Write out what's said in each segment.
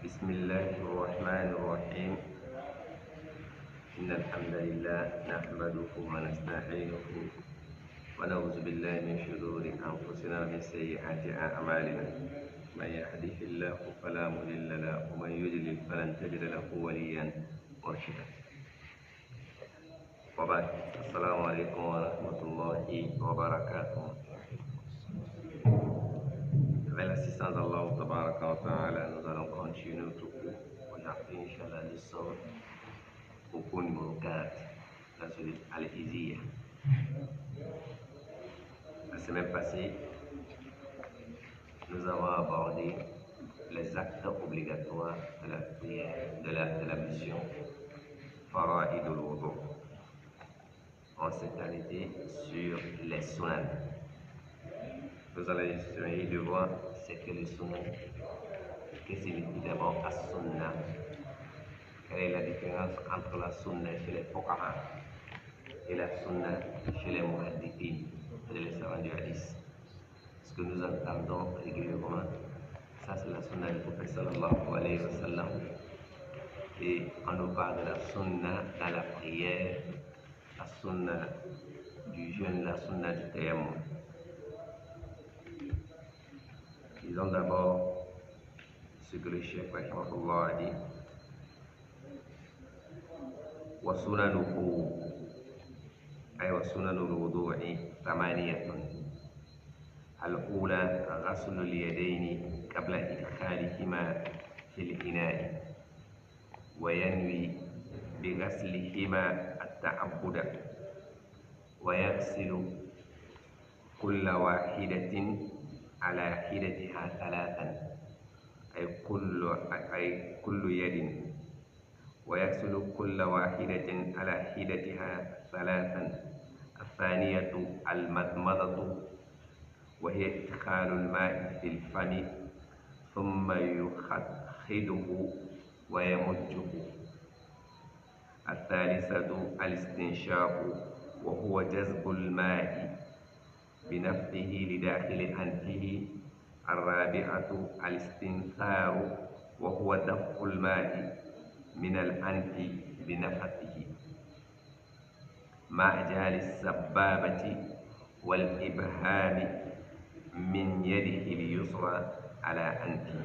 بسم الله الرحمن الرحيم إن الحمد لله نحمده ونستعينه ونعوذ بالله من شرور أنفسنا ومن سيئات أعمالنا من يهده الله فلا مضل له ومن يضلل فلن تجد له وليا مرشدا وبعد السلام عليكم ورحمة الله وبركاته. Avec l'assistance d'Allah Tabaraka wa Ta'ala, nous allons continuer notre cours. Aujourd'hui, Inch'Allah, nous sommes au cours numéro 4, la suite Al-Iziyya. La semaine passée, nous avons abordé les actes obligatoires de la prière, de la mission Fara'id al-Wudu. On s'est arrêté sur les sunan. Nous allons essayer de voir ce que les sunan, qu'est-ce que signifie d'abord as-sunna, quelle est la différence entre la sunna chez les fuqaha et la sunna chez les muhaddithin, les savants du hadith. Ce que nous entendons régulièrement, ça c'est la sunna du prophète sallallahu alayhi wa sallam. Et on nous parle de la sunna dans la prière, la sunna du jeûne, la sunna du tayammum. Disons d'abord ce que le chef rahimahullah a dit. Wa sunanuhu ay wa sunanul wudu'i thamaniyatun. Al-ula ghaslu al-yadayni qabla idkhalihima fil ina'i wa yanwi bi ghaslihima at-ta'abbuda wa yaghsilu kulla wahidatin على حدتها ثلاثا أي كل يد ويغسل كل واحدة على حدتها ثلاثا. الثانية المضمضة وهي إدخال الماء في الفم ثم يخده ويمجه. الثالثة الاستنشاق وهو جذب الماء بنفسه لداخل أنفه. الرابعة الاستنثار وهو دفع الماء من الأنف بنفسه مع جعل السبابة والإبهام من يده اليسرى على أنفه.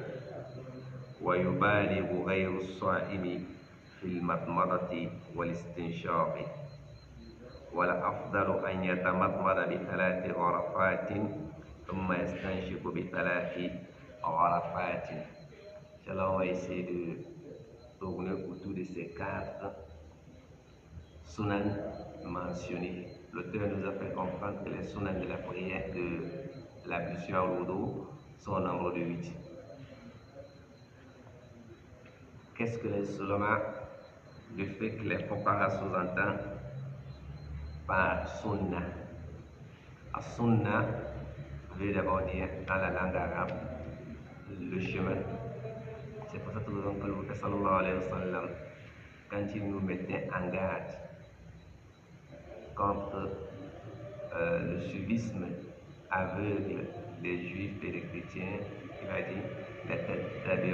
ويبالغ غير الصائم في المضمضة والاستنشاق. والأفضل أن يتمضمض بثلاث غرفات ثم يستنشق بثلاث غرفات. Inch'Allah, on va essayer de tourner autour de ces quatre sunan mentionnés. L'auteur nous a fait comprendre que les sunan de la prière de l'ablution au wudu sont au nombre de 8. Qu'est-ce que les ulama, du fait que les fuqaha sous-entendent par sunna? As-sunna veut d'abord dire dans la langue arabe le chemin. C'est pour cette raison que le prophète sallallahu alayhi wa sallam, quand il nous mettait en garde contre le suivisme aveugle des juifs et des chrétiens, il a dit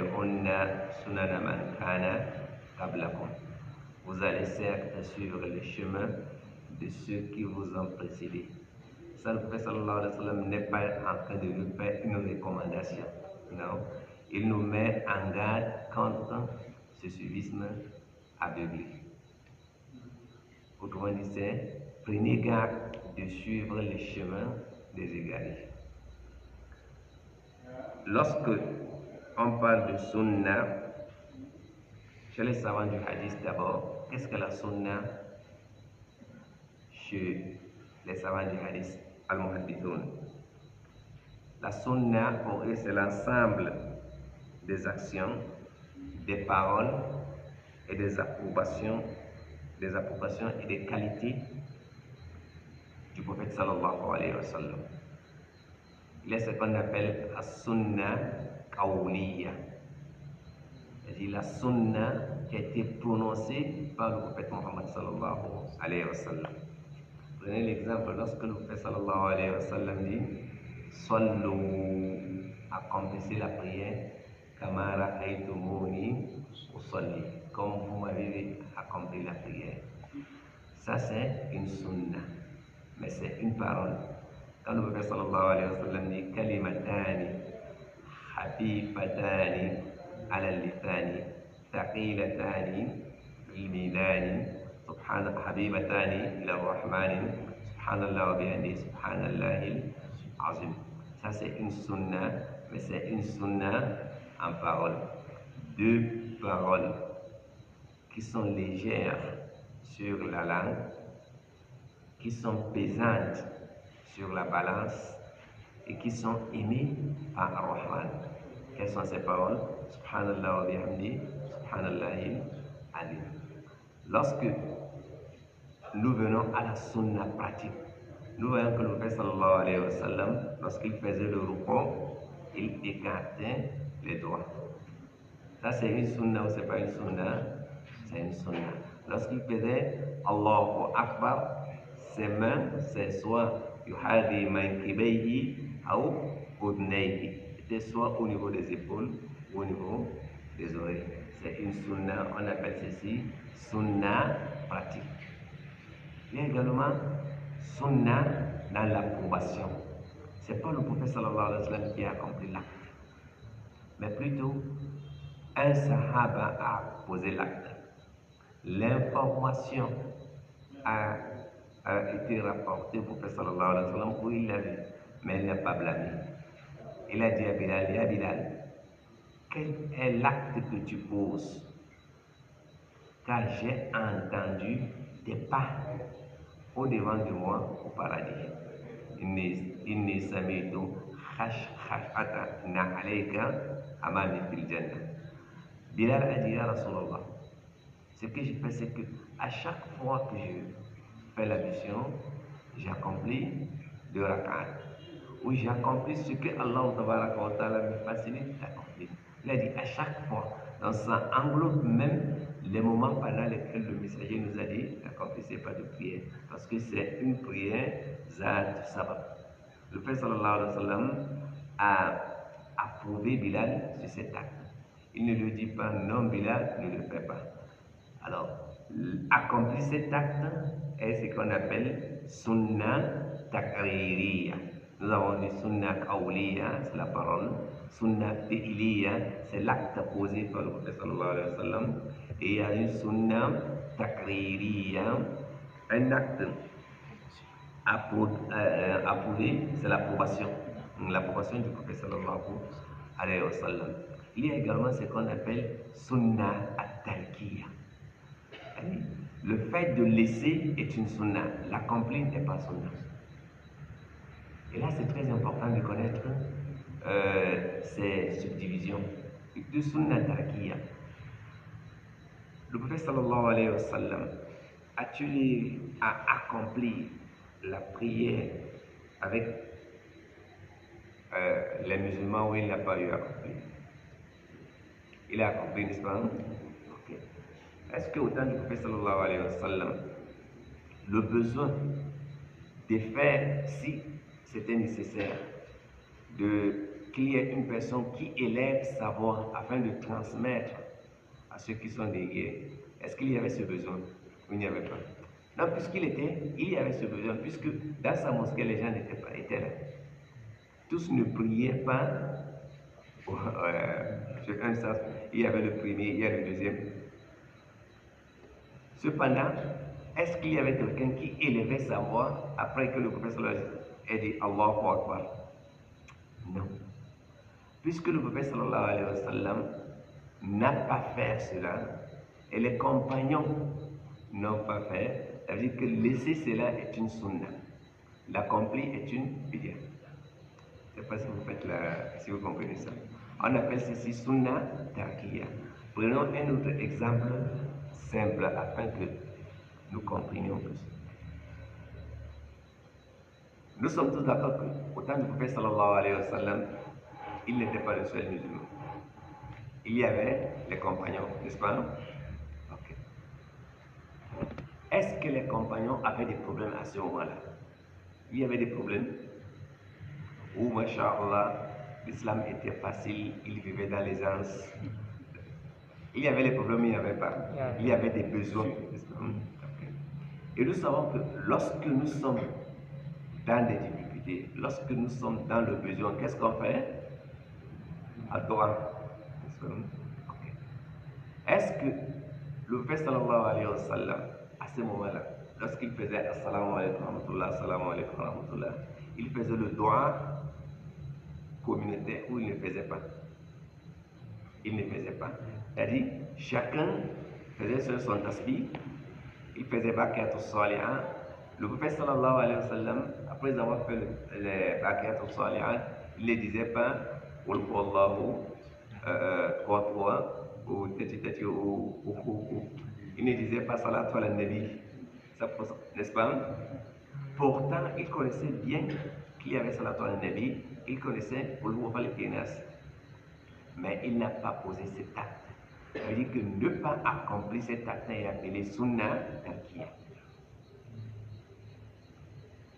sunana man kana qablakum. Vous allez certes suivre le chemin de ceux qui vous ont précédé. Ça, le prophète sallallahu alayhi wa sallam n'est pas en train de nous faire une recommandation. Non. Il nous met en garde contre ce suivisme aveuglé. Autrement dit, c'est prenez garde de suivre le chemin des égarés. Lorsque on parle de sunna, chez les savants du hadith d'abord, qu'est-ce que la sunna? Chez les savants du hadith, al-muhaddithun, la sunna pour eux c'est l'ensemble des actions, des paroles et des approbations et des qualités du prophète sallallahu alayhi wa sallam. Il y a ce qu'on appelle la sunna qawliya, c'est-à-dire la sunna qui a été prononcée par le prophète Muhammad sallallahu alayhi wa sallam. Prenez l'exemple lorsque le prophète sallallahu alayhi wa sallam dit Sallu, accomplissez la prière Kama ra'aytumuni usalli, comme vous m'avez accompli la prière. Ça, c'est une sunna, mais c'est une parole. Quand le prophète sallallahu alayhi wa sallam dit kalimatani habibatani ala lisani thaqilatani fil mizani habibatani ila rahmani subhanallah wa bihamdihi subhanallahil azim. Ça, c'est une sunna, mais c'est une sunna en parole. Deux paroles qui sont légères sur la langue, qui sont pesantes sur la balance et qui sont aimées par Ar-Rahman. Quelles sont ces paroles? Subhanallah wa bihamdi, subhanallahil alim. Lorsque nous venons à la sunna pratique, nous voyons que le prophète sallallahu alayhi wa sallam, lorsqu'il faisait le rukû, il écartait les doigts. Ça, c'est une sunna ou c'est pas une sunna? C'est une sunna. Lorsqu'il faisait Allahu Akbar, ses mains, c'est soit yuhadi mankibayhi ou udnayhi, c'était soit au niveau des épaules ou au niveau des oreilles. C'est une sunna, on appelle ceci sunna pratique. Il y a également sunna dans l'approbation. C'est pas le prophète sallallahu alayhi wa sallam qui a accompli l'acte, mais plutôt un sahaba a posé l'acte. L'information a été rapportée au prophète sallallahu alayhi wa sallam où il l'a vu, mais il n'a pas blâmé. Il a dit à Bilal, ya Bilal, quel est l'acte que tu poses? Car j'ai entendu des pas au devant de moi au paradis. Inni sami'tu khashkhashata alayka amami fil jannah. Bilal a dit à Rasulallah, ce que je fais, c'est que à chaque fois que je fais la mission, j'accomplis 2 rak'at, ou j'accomplis ce que Allah me facilite d'accomplir. Il a dit à chaque fois. Donc ça englobe même les moments pendant lesquels le messager nous a dit n'accomplissez pas de prière, parce que c'est une prière zat sabab. Le prophète sallallahu alayhi wa sallam a approuvé Bilal sur cet acte. Il ne lui dit pas non, Bilal, ne le fais pas. Alors, accomplir cet acte est ce qu'on appelle sunna takririya. Nous avons dit sunna qawliya, c'est la parole. Sunna fi'liya, c'est l'acte posé par le prophète sallallahu alayhi wa sallam. Et il y a une sunna takririya, un acte approuvé, c'est l'approbation. L'approbation du prophète sallallahu alayhi wa sallam. Il y a également ce qu'on appelle sunna at-talkiya. Le fait de laisser est une sunna, l'accomplir n'est pas sunna. Et là, c'est très important de connaître ces subdivisions. De sunna tarkiya. Le prophète sallallahu alayhi wa sallam a accompli la prière avec les musulmans où il n'a pas eu accompli. Il a accompli, n'est-ce pas? Okay. Est-ce qu'au temps du prophète sallallahu alayhi wa sallam, le besoin de faire, si c'était nécessaire, qu'il y ait une personne qui élève sa voix afin de transmettre à ceux qui sont dégués, est-ce qu'il y avait ce besoin? Ou il n'y avait pas? Non, il y avait ce besoin, puisque dans sa mosquée, les gens étaient là. Tous ne priaient pas sur un sens. Il y avait le premier, il y a le deuxième. Cependant, est-ce qu'il y avait quelqu'un qui élevait sa voix après que le prophète sallallahu alayhi wa sallam ait dit Allahu Akbar? Non. Puisque le prophète sallallahu alayhi wa sallam n'a pas fait cela, et les compagnons n'ont pas fait, ça veut dire que laisser cela est une sunna. L'accompli est une bid'a. Je ne sais pas si vous comprenez ça. On appelle ceci sunna tarkiya. Prenons un autre exemple simple afin que nous comprenions plus. Nous sommes tous d'accord qu'au temps du prophète sallallahu alayhi wa sallam, il n'était pas le seul musulman. Il y avait les compagnons, n'est-ce pas? Okay. Est-ce que les compagnons avaient des problèmes à ce moment-là? Il y avait des problèmes où, masha'Allah, l'islam était facile, ils vivaient dans l'aisance. Il y avait les problèmes, il n'y avait pas. Il y avait des besoins. Et nous savons que lorsque nous sommes dans des difficultés, lorsque nous sommes dans le besoin, qu'est-ce qu'on fait? Adorant. Est-ce que le prophète sallallahu alayhi wa sallam, à ce moment-là, lorsqu'il faisait assalamu alaykum wa rahmatullah, assalamu alaykum wa rahmatullah, il faisait le doigt communautaire ou il ne faisait pas? Il ne faisait pas. C'est-à-dire, chacun faisait sur son tasbih, il faisait Baqiyat al-Salihin. Le prophète sallallahu alayhi wa sallam, après avoir fait les Baqiyat al-Salihin, il ne disait pas Qul huwallahu 3 ou tati ou. Il ne disait pas Salatu ala nabi, n'est-ce pas? Pourtant, il connaissait bien qu'il y avait Salatu ala nabi, il connaissait Qul huwa falaq nas. Mais il n'a pas posé cet acte. Ça veut dire que ne pas accomplir cet acte est appelé sunnah tarkiya.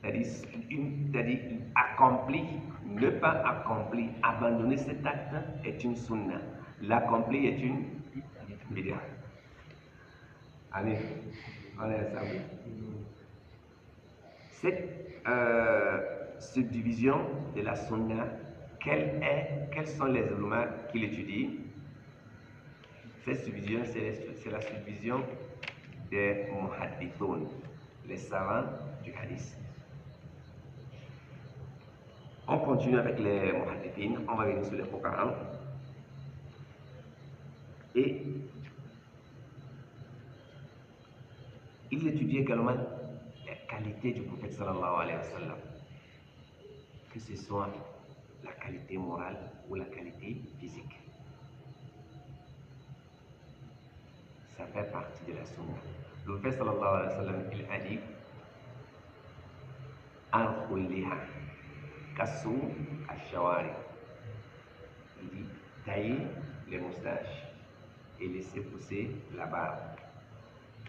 C'est-à-dire accomplir, ne pas accomplir, abandonner cet acte est une sunnah. L'accomplir est une bid'ah. Allez, on est ensemble. Cette subdivision de la sunnah, quels sont les éléments qu'il étudie? Cette subdivision, c'est la subdivision des muhaddithun, les savants du hadith. On continue avec les muhaddithin, on va venir sur les fuqaha. Et il étudie également la qualité du prophète sallallahu alayhi wa sallam, que ce soit la qualité morale ou la qualité physique. Ça fait partie de la sunna. Le prophète sallallahu alayhi wa sallam, il a dit Al-Khulliha Kassou Al-Shawari. Il dit tailler les moustaches et laisser pousser la barbe.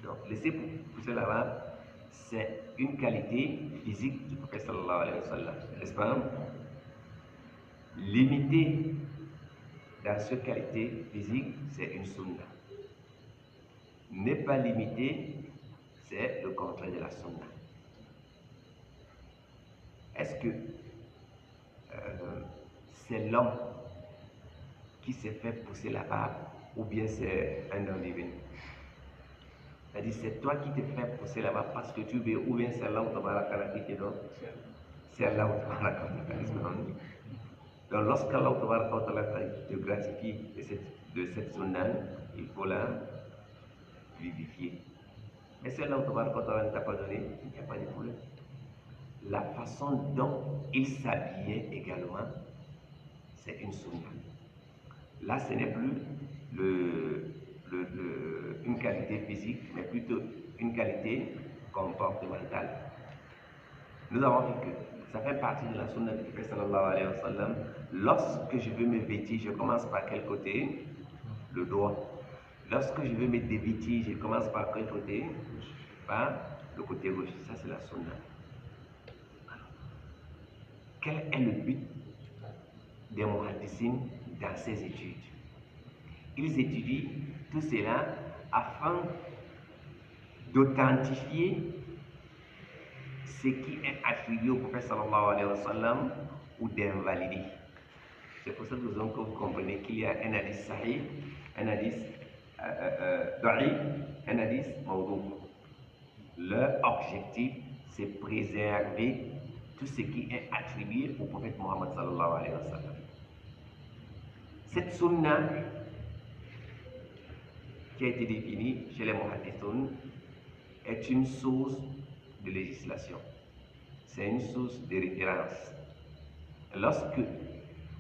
Donc, laisser pousser la barbe, c'est une qualité physique du prophète sallallahu alayhi wa sallam, n'est-ce pas? Limiter dans cette qualité physique, c'est une sunna. Ne pas limiter, c'est le contraire de la sunna. Est-ce que c'est l'homme qui s'est fait pousser la barbe ou bien c'est un homme divin? C'est-à-dire, c'est toi qui te fais pousser la barbe parce que tu veux, ou bien c'est l'homme qui te donne? C'est l'homme qui te donne. Donc, lorsqu'Allah te gratifie de cette sunna, il faut la vivifier. Mais si Allah ne t'a pas donné, il n'y a pas de problème. La façon dont il s'habillait également, c'est une sunna. Là, ce n'est plus une qualité physique, mais plutôt une qualité comportementale. Nous avons vu que ça fait partie de la sunna du prophète sallallahu alayhi wa sallam. Lorsque je veux me vêtir, je commence par quel côté? Le doigt. Lorsque je veux me dévêtir, je commence par quel côté? Par le côté gauche. Ça, c'est la sunna. Quel est le but des muhaddisines dans ces études? Ils étudient tout cela afin d'authentifier ce qui est attribué au prophète sallallahu alayhi wa sallam ou d'invalider. C'est pour ça que vous comprenez qu'il y a un hadith sahih, un hadith da'if, un hadith mawdou. Leur objectif, c'est préserver tout ce qui est attribué au prophète Muhammad sallallahu alayhi wa sallam. Cette sunna qui a été définie chez les muhaddithun est une source de législation. C'est une source de référence. Lorsque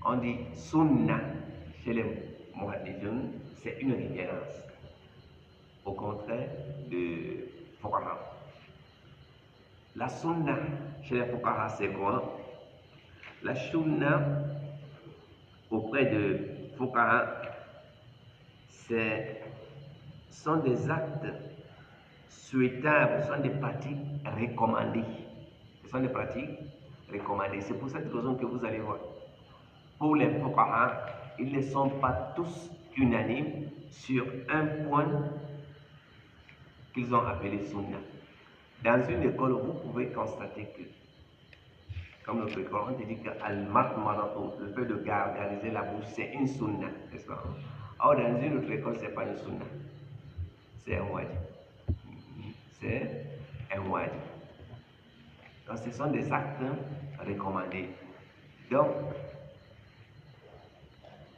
on dit sunna chez les muhaddithun, c'est une référence. Au contraire de fuqaha. La sunna chez les fuqaha, c'est quoi? La sunna auprès de fuqaha, sont des actes souhaitables, sont des pratiques recommandées. Ce sont des pratiques recommandées. C'est pour cette raison que vous allez voir. Pour les fuqaha, ils ne sont pas tous unanimes sur un point qu'ils ont appelé sunna. Dans une école, vous pouvez constater que, comme notre école, on te dit que le fait de gargariser la bouche, c'est une sunna, n'est-ce pas? Or, dans une autre école, ce n'est pas une sunna, c'est un wajib. C'est un wajib. Donc, ce sont des actes recommandés. Donc,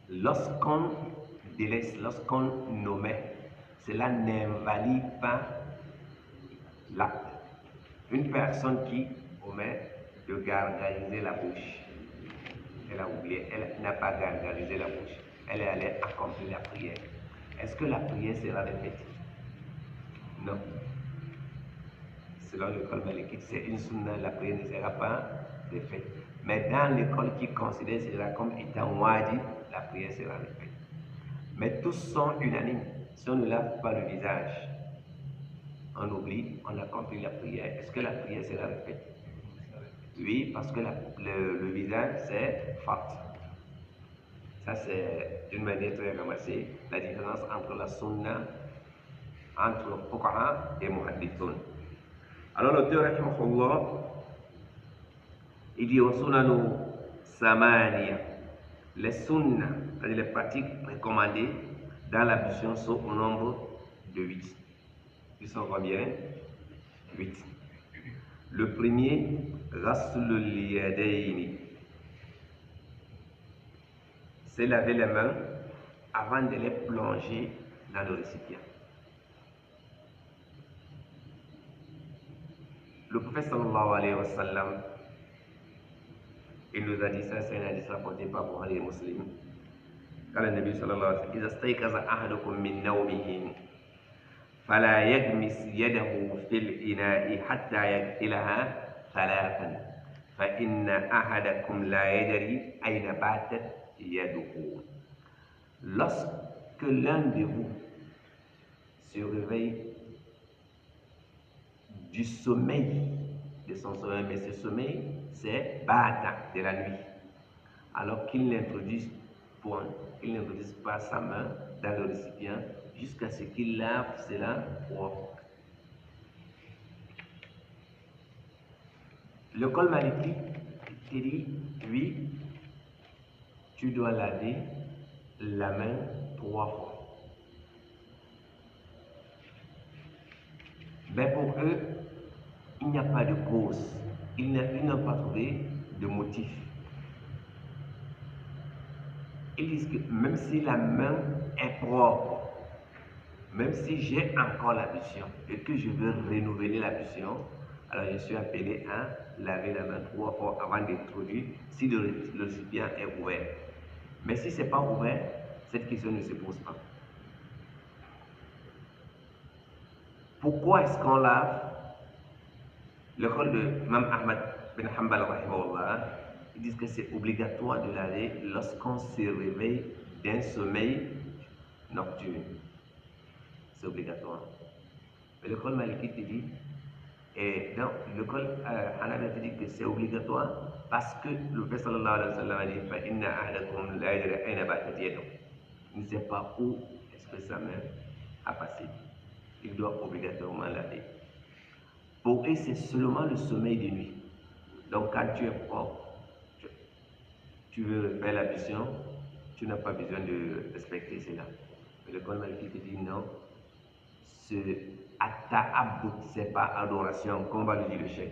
lorsqu'on délaisse, lorsqu'on omet, cela n'invalide pas l'acte. Une personne qui omet de gargariser la bouche, elle a oublié, elle n'a pas gargarisé la bouche, elle est allée accomplir la prière. Est-ce que la prière sera répétée? Non. Selon l'école malikite, c'est une sunna, la prière ne sera pas faite. Mais dans l'école qui considère cela comme étant wajib, la prière sera faite. Mais tous sont unanimes. Si on ne lave pas le visage, on oublie, on accomplit la prière. Est-ce que la prière sera faite? Oui, parce que le visage, c'est fat. Ça, c'est d'une manière très ramassée, la différence entre la sunna, entre le fuqaha et muhaddithun. Alors l'auteur, rahimahullah, il dit au sunanu samaniya, les sunna, c'est-à-dire les pratiques recommandées dans l'ablution sont au nombre de 8. Ils sont combien? 8. Le premier, ghaslul yadayni, c'est laver les mains avant de les plonger dans le récipient. Le prophète sallallahu alayhi wa sallam, il nous a dit ça, c'est un hadith rapporté par Bukhari et Muslim. قال النبي صلى الله عليه وسلم إذا استيقظ أحدكم من نومه فلا يغمس يده في الإناء حتى يغسلها ثلاثا فإن أحدكم لا يدري أين باتت يده. Lorsque l'un de vous se réveille du sommeil, de son sommeil, mais ce sommeil, c'est bata, de la nuit, alors qu'il n'introduise point, qu'il n'introduise pas sa main dans le récipient jusqu'à ce qu'il lave cela trois fois. Le col malikite te dit, oui, tu dois laver la main trois fois. Mais pour eux, il n'y a pas de cause. Ils n'ont pas trouvé de motif. Ils disent que même si la main est propre, même si j'ai encore l'ablution et que je veux renouveler l'ablution, alors je suis appelé à laver la main trois fois avant d'introduire si le récipient est ouvert. Mais si ce n'est pas ouvert, cette question ne se pose pas. Pourquoi est-ce qu'on lave? Le col de Imam Ahmad bin Hanbal, ils disent que c'est obligatoire de laver lorsqu'on se réveille d'un sommeil nocturne. C'est obligatoire. Mais le col malikite dit, et donc le col Hanafi dit que c'est obligatoire parce que le prophète sallallahu alayhi wa sallam a dit فَإِنَّ أَحْدَكُمْ لَا يَدْرِي أَيْنَ بَاتَتْ يَدُهُ. Il ne sait pas où est-ce que sa main a passé. Il doit obligatoirement laver. Pour eux, c'est seulement le sommeil de nuit. Donc, quand tu es propre, tu veux faire l'ablution, tu n'as pas besoin de respecter cela. Mais le col malikite dit non, ce ta'abbud, ce n'est pas adoration, comme va le dire le chef.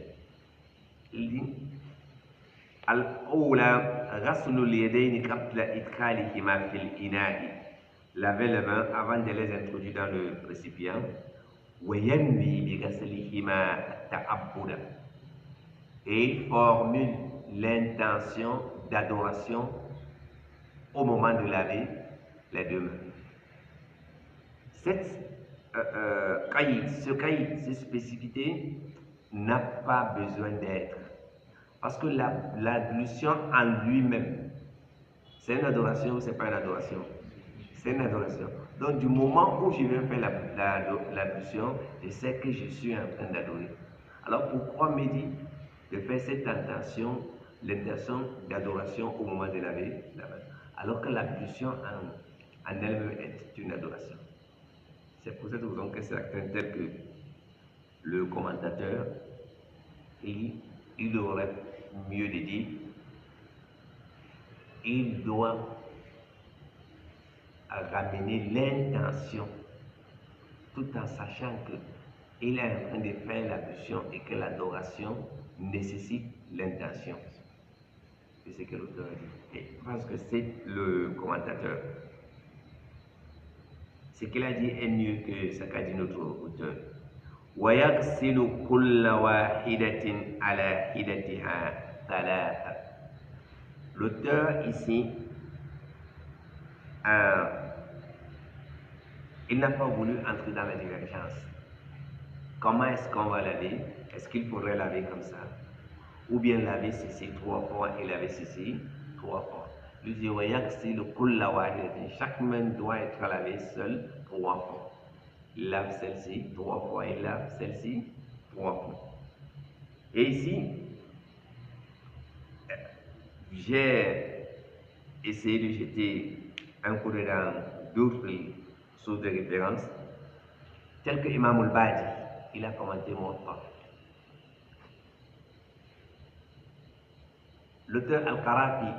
Il dit Al-Oula, ghaslul yadayni qabla idkhalihima fil ina'i. Laver les mains avant de les introduire dans le récipient. وَيَنْوِي بِغَسْلِهِمَا تَعَبُّدًا. Et il formule l'intention d'adoration au moment de laver les deux mains. Ce caïd, cette spécificité n'a pas besoin d'être. Parce que l'ablution en lui-même, c'est une adoration ou ce n'est pas une adoration? C'est une adoration. Donc du moment où je vais faire l'ablution, je sais que je suis en train d'adorer. Alors pourquoi me dit de faire cette intention, l'intention d'adoration au moment de laver la main? Alors que l'ablution en elle-même est une adoration. C'est pour cette raison que certains, tels que le commentateur, il aurait mieux de dire, il doit ramener l'intention, tout en sachant que il est en train de faire l'ablution et que l'adoration nécessite l'intention. C'est ce que l'auteur a dit. Et parce que c'est le commentateur. Ce qu'il a dit est mieux que ce qu'a dit notre auteur. وَيَغْسِلُ كُلَّ وَاحِدَةٍ عَلَى حِدَتِهَا ثَلَاثًا. L'auteur ici, il n'a pas voulu entrer dans la divergence. Comment est-ce qu'on va laver? Est-ce qu'il faudrait laver comme ça? Ou bien laver ceci 3 fois et laver ceci 3 fois? Lui dit, chaque main doit être lavée seule 3 fois. Il lave celle-ci 3 fois, il lave celle-ci 3 fois. Et ici, j'ai essayé de jeter un coup d'œil dans d'autres sources de référence, telles que Imam al-Badi, il a commenté mon temps. L'auteur Al-Qarafi,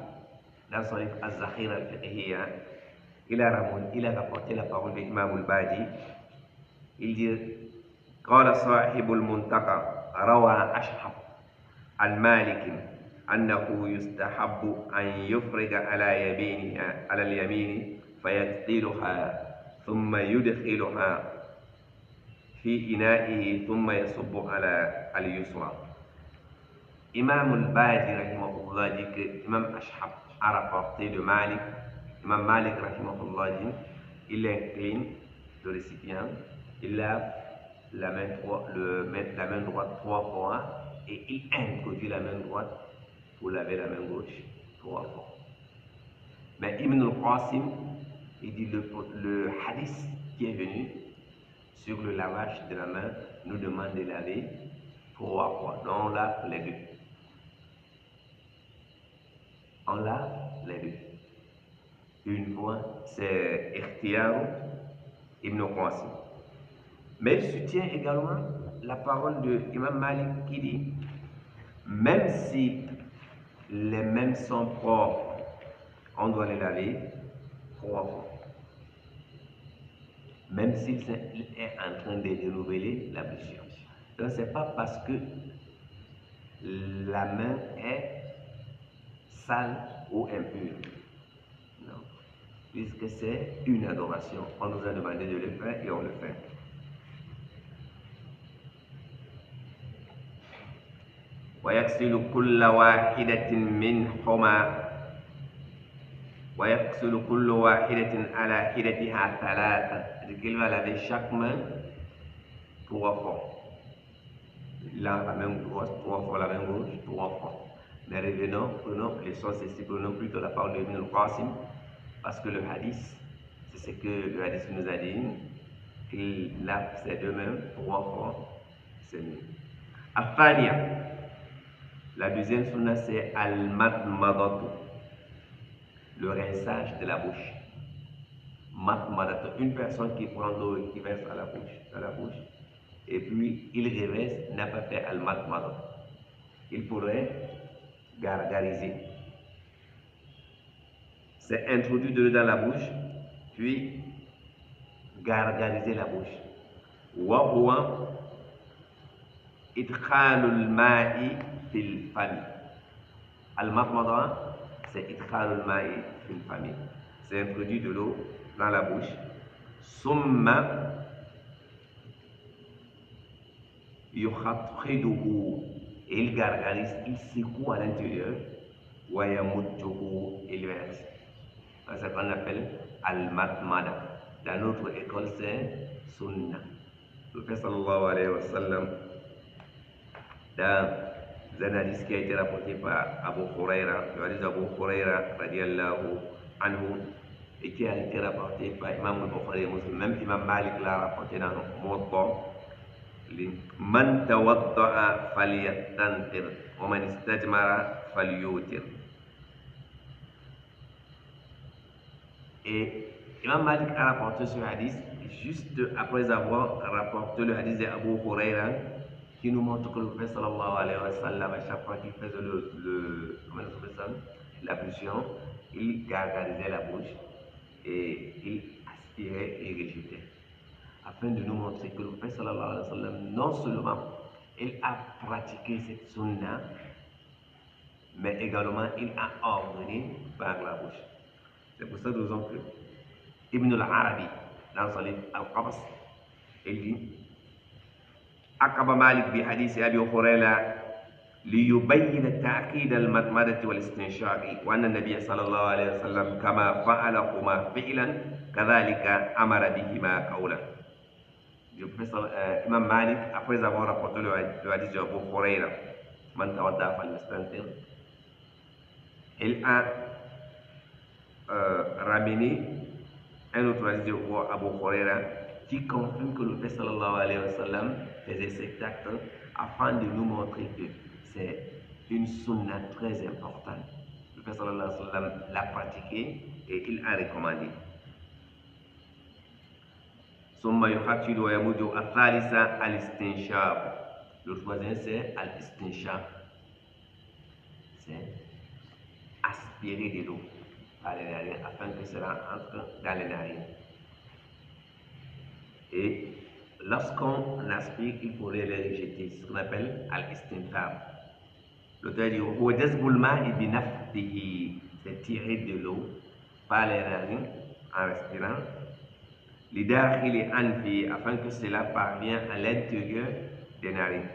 dans son livre Al-Zakhir al-Fiqhiyya, il a rapporté la parole d'Imam al-Badi. Il dit قال صاحب المنتقى روى أشحب عن مالك أنه يستحب أن يفرغ على اليمين فيغسلها ثم يدخلها في إنائه ثم يصب على اليسرى. Imam al-Badi rahimahullah dit que Imam Ashhab a rapporté de Malik. Imam Malik rahimahullah dit, il incline le récipient, il lave la main droite 3 fois et il introduit la main droite pour laver la main gauche 3 fois. Mais Ibn al-Qasim, il dit le hadith qui est venu sur le lavage de la main nous demande de laver 3 fois. Donc on lave les deux. On lave les deux. Une fois, c'est Ikhtiyar Ibn Qasim. Mais il soutient également la parole de Imam Malik qui dit, même si les mains sont propres, on doit les laver 3 fois. Même s'il est en train de renouveler l'ablution. Donc ce n'est pas parce que la main est sale ou impure. Non. Puisque c'est une adoration. On nous a demandé de le faire et on le fait. ويغسل كل واحدة منهما ويغسل كل واحدة على حدتها ثلاثة. C'est qu'il va laver chaque main 3 fois. Là, la main droite 3 fois, la main gauche 3 fois. Mais revenons, prenons les sources ici, prenons plutôt la parole de Ibn al-Qasim, parce que le hadith, c'est ce que le hadith nous a dit, qu'il lave ses 2 mains 3 fois, c'est mieux. Afania. La deuxième sunna, c'est al-matmadatu, le rinçage de la bouche. Matmadatu, une personne qui prend l'eau et qui verse à la bouche, et puis il reverse, n'a pas fait al-matmadatu. Il pourrait gargariser. C'est introduire de l'eau dans la bouche, puis gargariser la bouche. Wa huwa idkhalul ma'i fil fami. Al-matmada, c'est idkhalul ma'i fil fami. C'est introduire de l'eau dans la bouche. Summa yukhathiduhu, et il gargarise, il secoue à l'intérieur. Wa yamudduhu, il verse. C'est ce qu'on appelle al-matmada. Dans notre école, c'est sunna. Le Prophète sallallahu alayhi wa sallam, dans un hadith qui a été rapporté par Abu Huraira, le hadith d'Abu Huraira radiallahu anhu, et qui a été rapporté par Imam al-Bukhari, même Imam Malik l'a rapporté dans le Muwatta. Man tawadda'a falyastantir wa man istajmara falyutir. Et Imam Malik a rapporté ce hadith juste après avoir rapporté le hadith d'Abu Huraira qui nous montre que le prophète sallallahu alayhi wa sallam, à chaque fois qu'il faisait l'ablution, il gargarisait la bouche et il aspirait et rejetait. Afin de nous montrer que le prophète sallallahu alayhi wa sallam, non seulement il a pratiqué cette sunna, mais également il a ordonné par la bouche. C'est pour cette raison que Ibn al-Arabi, dans son livre Al-Qabas, il dit عقب مالك بحديث أبي هريرة ليبين تأكيد المضمضة والاستنشاق وأن النبي صلى الله عليه وسلم كما فعلهما فعلا كذلك أمر بهما قولا. Imam Malik, après avoir rapporté le hadith d'Abu Huraira, Man tawadda falyastanthir, il a ramené un autre hadith d'Abu Huraira qui confirme que le prophète sallallahu alayhi wa sallam faisait cet acte afin de nous montrer que c'est une sunna très importante. Le prophète sallallahu alayhi wa sallam l'a pratiqué et il a recommandé. ثم يحتل ويمد الثالثة الاستنشاق. Le troisième c'est al-istinshaq. C'est aspirer de l'eau par les narines afin que cela entre dans les narines. Et lorsqu'on aspire, il faudrait les rejeter, ce qu'on appelle al-istinthar. L'auteur dit c'est tirer de l'eau par les narines en respirant. L'idaakhili anfi, afin que cela parvienne à l'intérieur des narines.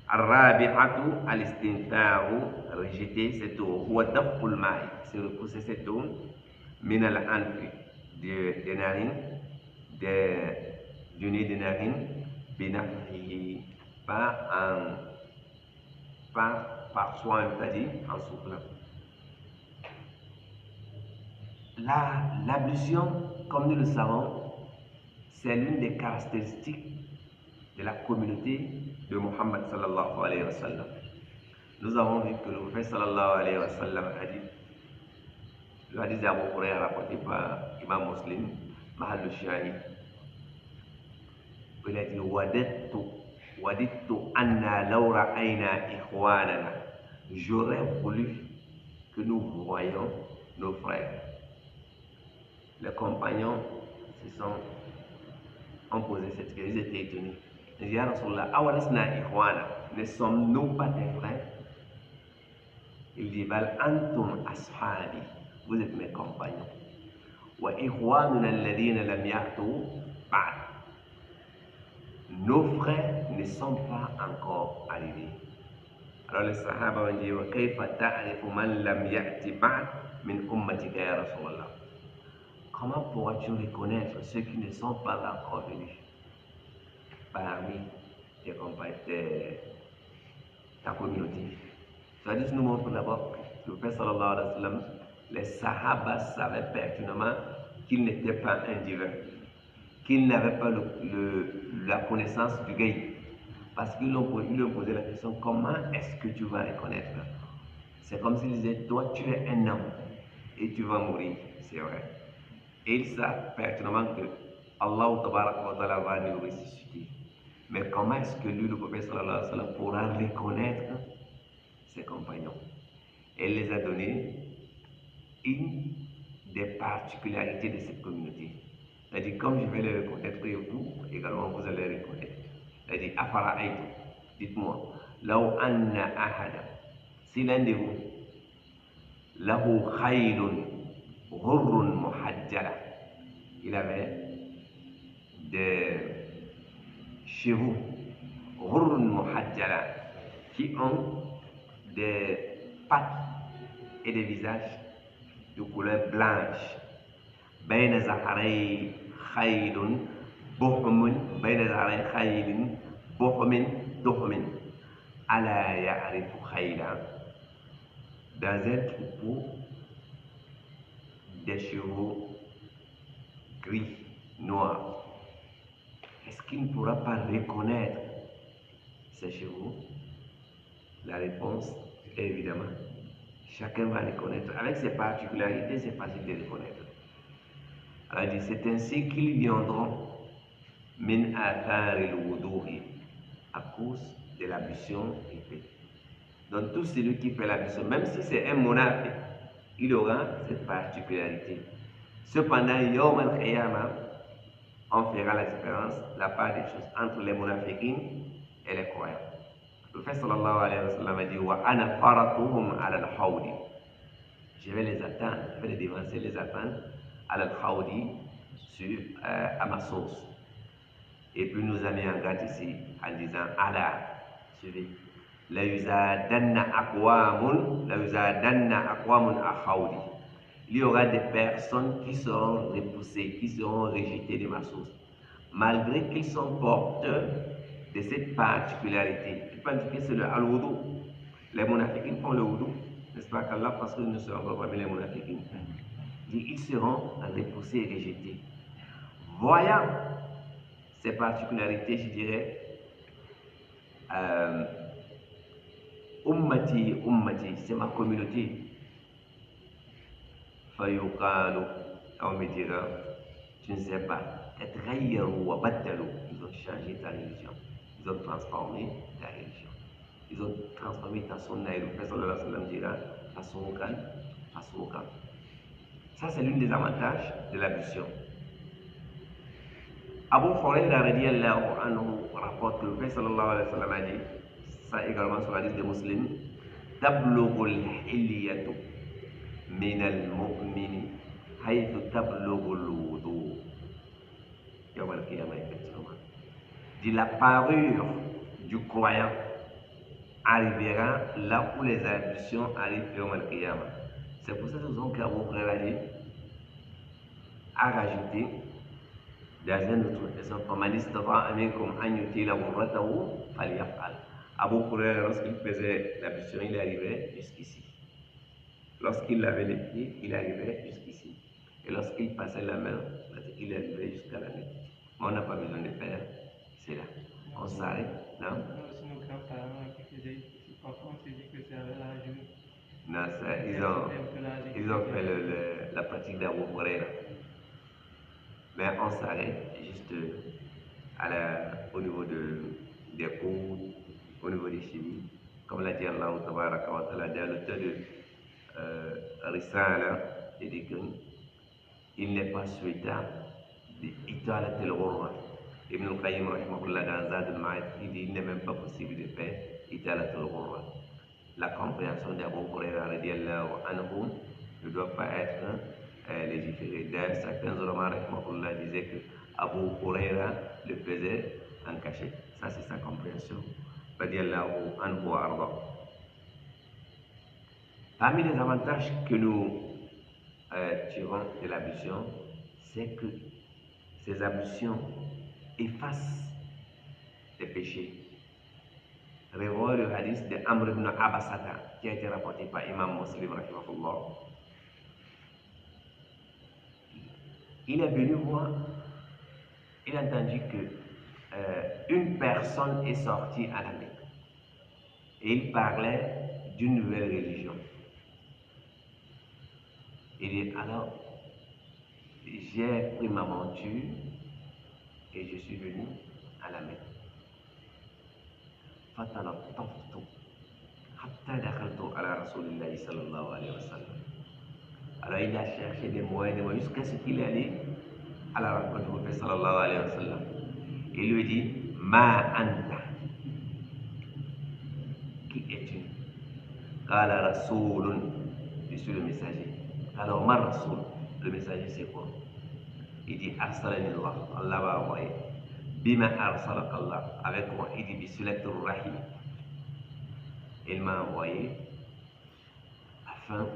Ar-rabi'atu al-istintharu, rejeter cette eau. Huwa daf'ul ma'i, c'est repousser cette eau min al-anfi, des narines, du nez des narines, binafhihi, par soi, c'est-à-dire en soufflant. L'ablution, comme nous le savons, c'est l'une des caractéristiques de la communauté de Muhammad sallallahu alayhi wa sallam. Nous avons vu que le prophète sallallahu alayhi wa sallam a dit, le hadith d'Abu Hurairah rapporté par Imam Muslim, Mahal al-Shahid, il a dit wadittu anna law ra'ayna ikhwanana, j'aurais voulu que nous voyions nos frères. Les compagnons ont posé cette question, ils étaient étonnés. Ils disent, Ya Rasulallah, awalasna ikhwana, ne sommes-nous pas tes frères? Il dit, Bal antum ashabi, vous êtes mes compagnons. Wa ikhwanuna alladhina lam ya'tu ba'd. Nos frères ne sont pas encore arrivés. Alors les Sahaba ont dit, Wa kayfa ta'rifu man lam ya'ti ba'd min ummatika ya Rasulallah. Comment pourras-tu reconnaître ceux qui ne sont pas encore venus parmi tes compagnons, ta communauté? Ça nous montre d'abord que le prophète sallallahu alayhi wa sallam, les Sahaba savaient pertinemment qu'il n'était pas un divin, qu'il n'avait pas la connaissance du gaïb. Parce qu'ils lui ont posé la question, comment est-ce que tu vas reconnaître? C'est comme s'ils disaient, toi tu es un homme et tu vas mourir, c'est vrai. Et ils savent pertinemment que Allah va nous ressusciter. Mais comment est-ce que lui, le prophète sallallahu alayhi wa sallam, pourra reconnaître ses compagnons? Elle les a donné une des particularités de cette communauté. Elle a dit, comme je vais les reconnaître et vous, également vous allez les reconnaître. Elle a dit, Afara'aytu, dites-moi, law anna ahada, si l'un de vous, lahu khaylun, Ghurrun muhajjala, il avait des chevaux, Ghurrun muhajjala, qui ont des pattes et des visages de couleur blanche. Bayna zaharay khaylun buhmun, bayna zaharay khaylin buhmin duhmin, ala ya'rifu khayla. Dans un troupeau des chevaux gris, noirs, est-ce qu'il ne pourra pas reconnaître ces chevaux? La réponse est évidemment, chacun va reconnaître. Avec ses particularités, c'est facile de reconnaître. Alors il dit, c'est ainsi qu'ils viendront min athari al-wudu'i, à cause de l'ablution qu'il fait. Donc tout celui qui fait l'ablution, même si c'est un monafique, il aura cette particularité. Cependant, yawm al-qiyamah, on fera la différence, la part des choses entre les monafiqins et les croyants. Le prophète sallallahu alayhi wa sallam a dit, wa ana faratuhum ala al-hawdi. Je vais les attendre, je vais les dévancer, les attendre à al-hawdi, à ma source. Et puis nous a mis en garde ici en disant, Allah, suivez. La yuzadanna aqwamun a hawdi. Il y aura des personnes qui seront repoussées, qui seront rejetées de ma source, malgré qu'ils sont porteurs de cette particularité. Il faut indiquer c'est le al-wudu. Les monafiqins font le wudu, n'est-ce pas qu'Allah, parce que nous ne serons pas parmi les monafiqins. Ils seront repoussés et rejetés. Voyant ces particularités, je dirais, ummati, c'est ma communauté. Fayuqalu, on me dira, tu ne sais pas, ils ont changé ta religion, ils ont transformé ta religion, ils ont transformé ta sunna, et le prophète sallallahu alayhi wa sallam dira, fasoukan. Ça, c'est l'un des avantages de l'ablution. Abu Huraira radiyallahu anhu rapporte que le prophète sallallahu alayhi wa sallam a dit, ça également sur la liste des musulmans, tablughul hilyatu min al-mu'mini haythu tablughul wudu. Yawm al-qiyamah, effectivement. Dit la parure du croyant arrivera là où les ablutions arrivent Yawm al-qiyamah. C'est pour cette raison qu'Abu Huraira a rajouté dans un autre verset, Abu Huraira, lorsqu'il faisait l'ablution, il arrivait jusqu'ici. Lorsqu'il lavait les pieds, il arrivait jusqu'ici. Et lorsqu'il passait la main, il arrivait jusqu'à la nuque. Mais on n'a pas besoin de faire cela. On s'arrête, non? C'est nos grands-parents qui faisaient, parfois on se dit que c'est à l'âge. Non, ça, ils ont fait la pratique d'Abu Huraira. Mais on s'arrête juste au niveau des coudes, au niveau des chevilles. Comme l'a dit Allah Tabaraka wa Ta'ala, dans l'auteur de Risala, il dit qu'il n'est pas souhaitable d'Italat al-Ghurra. Ibn al-Qayyim, rahimahullah, dans Zad al-Ma'ad, il dit qu'il n'est même pas possible de faire Italat al-Ghurra. La compréhension d'Abu Huraira radiyallahu anhu ne doit pas être légiférée. D'ailleurs, certains ulama rahimahullah disaient que Abu Huraira le faisait en cachette. Ça, c'est sa compréhension. Radiyallahu anhu wa arda. Parmi les avantages que nous tirons de l'ablution, c'est que ces ablutions effacent les péchés. Revoyez le hadith de Amr ibn Abasata qui a été rapporté par Imam Muslim rahimahullah. Il est venu voir, il a entendu que une personne est sortie à la Mecque et il parlait d'une nouvelle religion. Il dit alors, j'ai pris ma monture et je suis venu à la Mecque. فتلطفت حتى دخلت على رسول الله صلى الله عليه وسلم. Alors il a cherché des moyens jusqu'à ce qu'il est allé à la rencontre du prophète sallallahu alayhi wa sallam. Il lui dit, Ma anta, qui es-tu? Qala rasoulun, je suis le messager. Alors ma rasoul, le messager c'est quoi? Il dit, arsalani Allah, Allah va envoyer. Bima arsalaka Allah, avec moi, il dit bisilatur rahim. Il m'a envoyé afin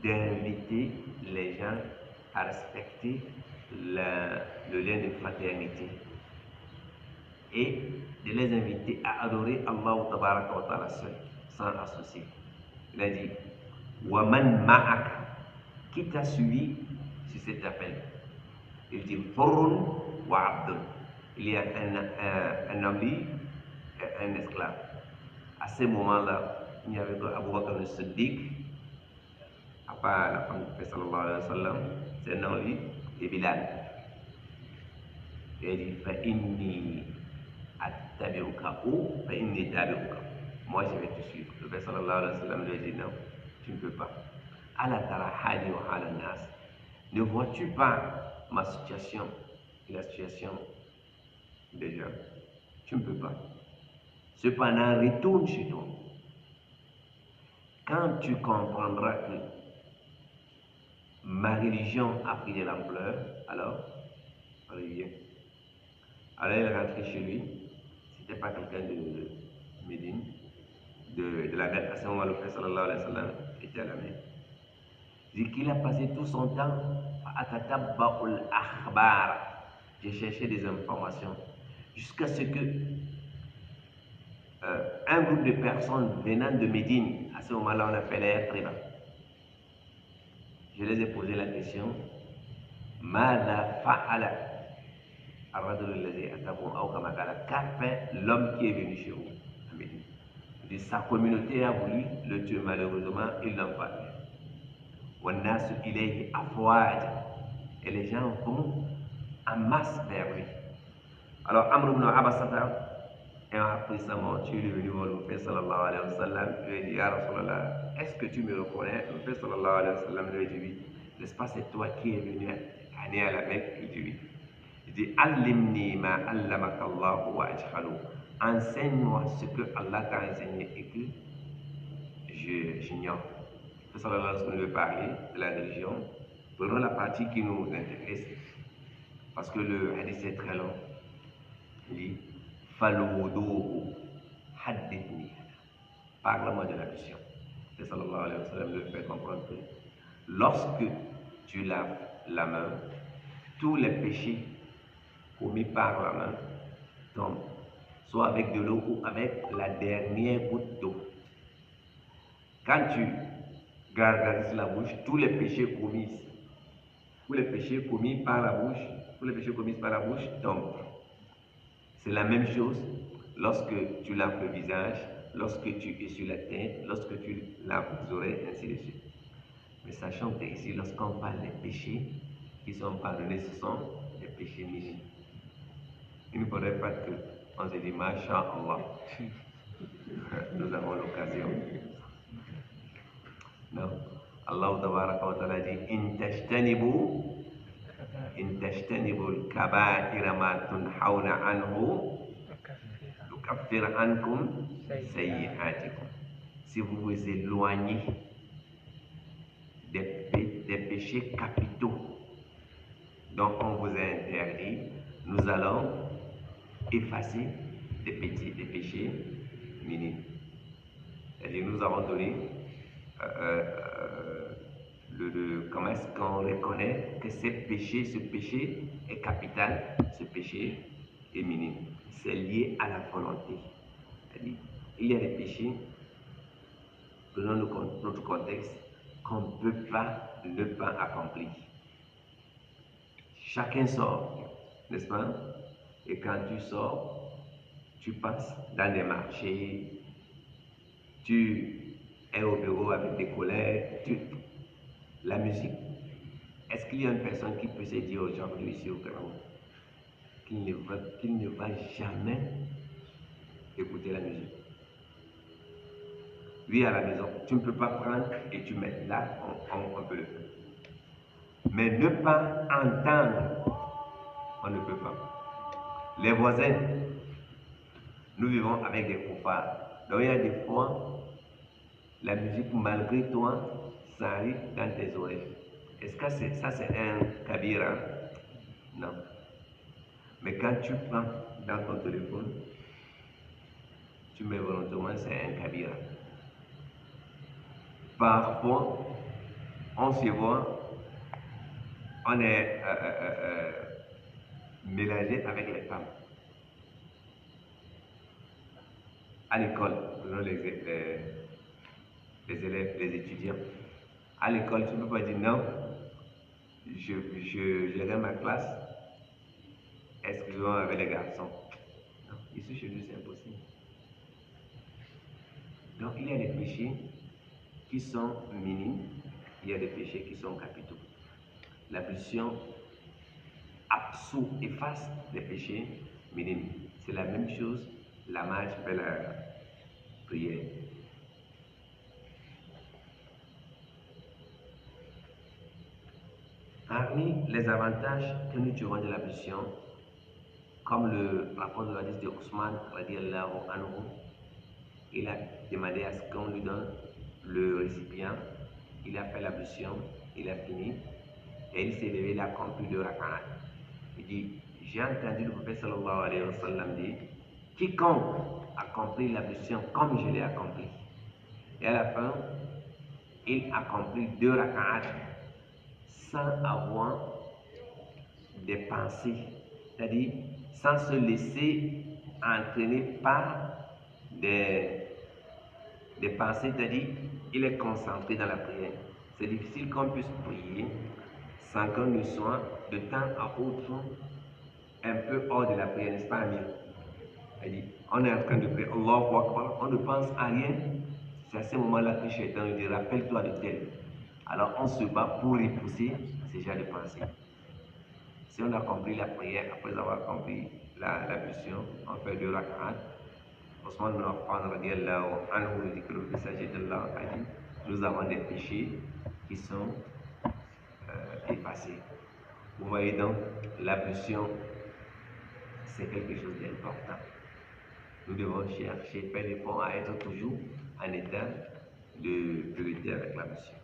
d'inviter les gens à respecter le lien de fraternité et de les inviter à adorer Allah tabaraka wa ta'ala seul, sans associer. Il a dit, wa man ma'aka, qui t'a suivi sur cet appel? Il dit, furrun wa abdun. Il y a un homme et un esclave. À ce moment-là, il n'y avait que Abu Bakr al-Siddiq, à part la femme du prophète sallallahu alayhi wa sallam, c'est un homme et Bilal. Et il dit, فإني أتبعك ou فإني تابعك. Moi, je vais te suivre. Le prophète sallallahu alayhi wa sallam lui a dit, non, tu ne peux pas. Ala tara hali wa hala nas. Ne vois-tu pas ma situation et la situation des gens? Tu ne peux pas. Cependant, retourne chez toi. Quand tu comprendras que ma religion a pris de l'ampleur, alors reviens. Alors il est rentré chez lui. C'était pas quelqu'un de Médine, de la Mecque. À ce moment, le prophète sallallahu alayhi wa sallam était à la Mecque. Il dit qu'il a passé tout son temps à tatabba'ul akhbar. J'ai cherché des informations jusqu'à ce que un groupe de personnes venant de Médine, à ce moment-là, on appelait Yathriba. Je les ai posé la question, Mada fa'ala ar-rajul alladhi atakum aw kama qala, qu'a fait l'homme qui est venu chez vous à Médine? Et sa communauté a voulu le tuer, malheureusement, ils l'ont pas tué. Wannasu ilayhi afwaj, et les gens vont en masse vers lui. Alors Amr ibn Abasata, ayant appris sa mort, il est venu voir le prophète sallallahu alayhi wa sallam, lui a dit, Ya Rasulallah, est-ce que tu me reconnais? Le prophète sallallahu alayhi wa sallam lui a dit, oui. N'est-ce pas, c'est toi qui es venu à la Mecque? Il dit, oui. Il dit, Allimni ma allamaka Allahu wa ajhalu. Enseigne-moi ce que Allah t'a enseigné et que j'ignore. Le prophète sallallahu alayhi wa sallam veut parler de la religion. Prenons la partie qui nous intéresse, parce que le hadith est très long. Il dit, Faloudohu haddithni. Parle-moi de la mission. Et sallallahu alayhi wa sallam le fait comprendre que lorsque tu laves la main, tous les péchés commis par la main tombent, soit avec de l'eau ou avec la dernière goutte d'eau. Quand tu gargarises la bouche, tous les péchés commis par la bouche tombent. C'est la même chose lorsque tu laves le visage, lorsque tu essuies la tête, lorsque tu laves les oreilles, ainsi de suite. Mais sachant que ici, lorsqu'on parle des péchés qui sont pardonnés, ce sont des péchés minimes. Il ne faudrait pas qu'on se dise, Masha'Allah, nous avons l'occasion. Non. Allah tabaraka wa ta'ala dit, In tajtanibu al-kaba'ira ma tunhawna anhu, nukaffir ankum sayyi'atikum. Si vous vous éloignez des péchés capitaux dont on vous a interdit, nous allons effacer des péchés minimes. C'est-à-dire, nous avons donné comment est-ce qu'on reconnaît que ce péché est capital, ce péché est minime. C'est lié à la volonté. C'est-à-dire, il y a des péchés, prenons notre contexte, qu'on ne peut pas ne pas accomplir. Chacun sort, n'est-ce pas? Et quand tu sors, tu passes dans des marchés, tu es au bureau avec des collègues, la musique. Est-ce qu'il y a une personne qui peut se dire aujourd'hui ici au Cameroun qu'il ne va jamais écouter la musique? Oui, à la maison, tu ne peux pas prendre et tu mets là, on peut le faire. Mais ne pas entendre, on ne peut pas. Les voisins, nous vivons avec des copains. Donc il y a des fois, la musique, malgré toi, ça arrive dans tes oreilles. Est-ce que ça c'est un kabira? Non. Mais quand tu prends dans ton téléphone, tu mets volontairement, c'est un kabira. Parfois, on se voit, on est mélangé avec les femmes. À l'école, prenons les élèves, les étudiants. À l'école, tu ne peux pas dire non, je regarde ma classe, exclusivement avec les garçons. Non, ici chez nous, c'est impossible. Donc, il y a des péchés qui sont minimes, il y a des péchés qui sont capitaux. La pulsion absout, efface les péchés minimes. C'est la même chose, la marche vers la prière. Parmi les avantages que nous tirons de l'ablution, comme le rapport de l'hadith de Ousmane, radiallahu anhu, il a demandé à ce qu'on lui donne le récipient, il a fait l'ablution, il a fini, et il s'est levé, il a accompli 2 rak'at. Il dit, j'ai entendu le prophète sallallahu alayhi wa sallam dire, quiconque accomplit l'ablution comme je l'ai accompli. Et à la fin, il accomplit 2 rak'at sans avoir des pensées, c'est-à-dire sans se laisser entraîner par des pensées, c'est-à-dire il est concentré dans la prière. C'est difficile qu'on puisse prier sans qu'on ne soit de temps à autre un peu hors de la prière, n'est-ce pas, Amir? C'est-à-dire, on est en train de prier, Allahu Akbar, on ne pense à rien. C'est à ce moment-là que Shaitan nous dit, rappelle-toi de tel. Alors on se bat pour repousser ces genres de pensées. Si on a compris la prière, après avoir accompli l'ablution, on fait 2 rak'at. Ousmane ibn Affan radiallahu anhu dit que le messager d'Allah a dit, nous avons des péchés qui sont effacés. Vous voyez donc, l'ablution, c'est quelque chose d'important. Nous devons chercher, faire l'effort à être toujours en état de pureté avec l'ablution.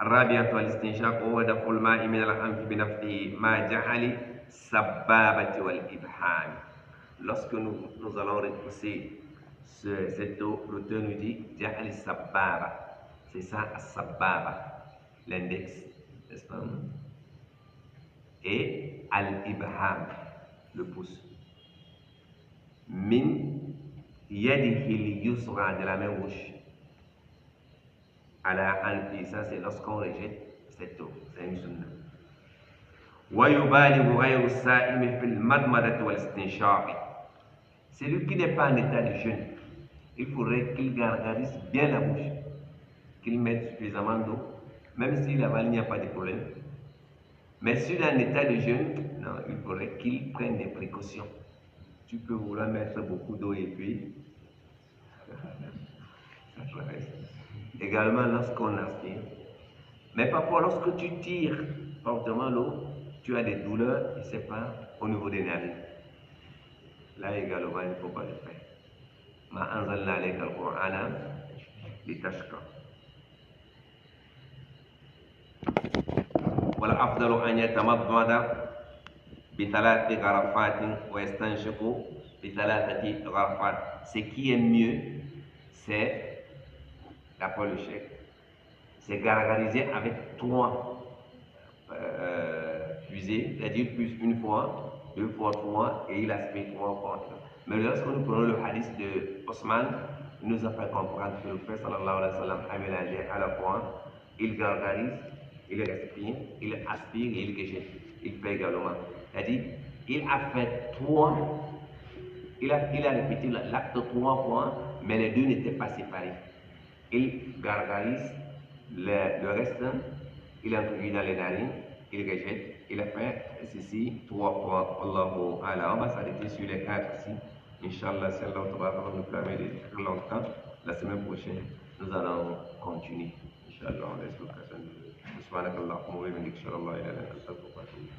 الرابعة والاستنشاق وهو دفع الماء من الأنف بنفسه مع جعل السبابة والإبهام. Lorsque nous allons repousser cette eau, l'auteur nous dit جعل السبابة. C'est ça, السبابة, l'index, n'est-ce pas? Et al-ibham, le pouce. Min yadihi al-yusra, de la main gauche. À la anfi, ça c'est lorsqu'on rejette cette eau, c'est une sunna. وَيُبَالِغُ غَيْرُ السَّائِمِ فِي الْمَضْمَضَةِ وَالْإِسْتِنْشَاقِ. Celui qui n'est pas en état de jeûne, il faudrait qu'il gargarise bien la bouche, qu'il mette suffisamment d'eau, même s'il avale, il n'y a pas de problème. Mais s'il est en état de jeûne, non, il faudrait qu'il prenne des précautions. Tu peux vouloir mettre beaucoup d'eau et puis ça reste. Également lorsqu'on aspire. Mais parfois lorsque tu tires fortement l'eau, tu as des douleurs, et c'est pas au niveau des narines. Là également, il ne faut pas le faire. Ma anzalna alayka al-Qur'ana litashqa. Wal afdalu an yatamadmada bi thalathi gharafatin wa yastanshiqu bi thalathati gharafat. Ce qui est mieux, c'est d'après le chèque, c'est gargariser avec 3 fusées, c'est-à-dire plus une fois, 2 fois 3, et il aspire 3 fois. Mais lorsque nous prenons le hadith de Osman, il nous a fait comprendre que le prophète sallallahu alayhi wa sallam a mélangé à la fois, il gargarise, il respire, il aspire et il rejette. Il fait également. C'est-à-dire, il a fait 3, il a répété l'acte 3 fois, mais les 2 n'étaient pas séparés. Il gargarise le reste, il introduit dans les narines, il rejette, il a fait ceci 3 fois. Allahu A'lam. On va s'arrêter sur les 4 ici. Inch'Allah, si Allah va nous permettre de faire longtemps, la semaine prochaine, nous allons continuer. Inch'Allah, on laisse l'occasion de.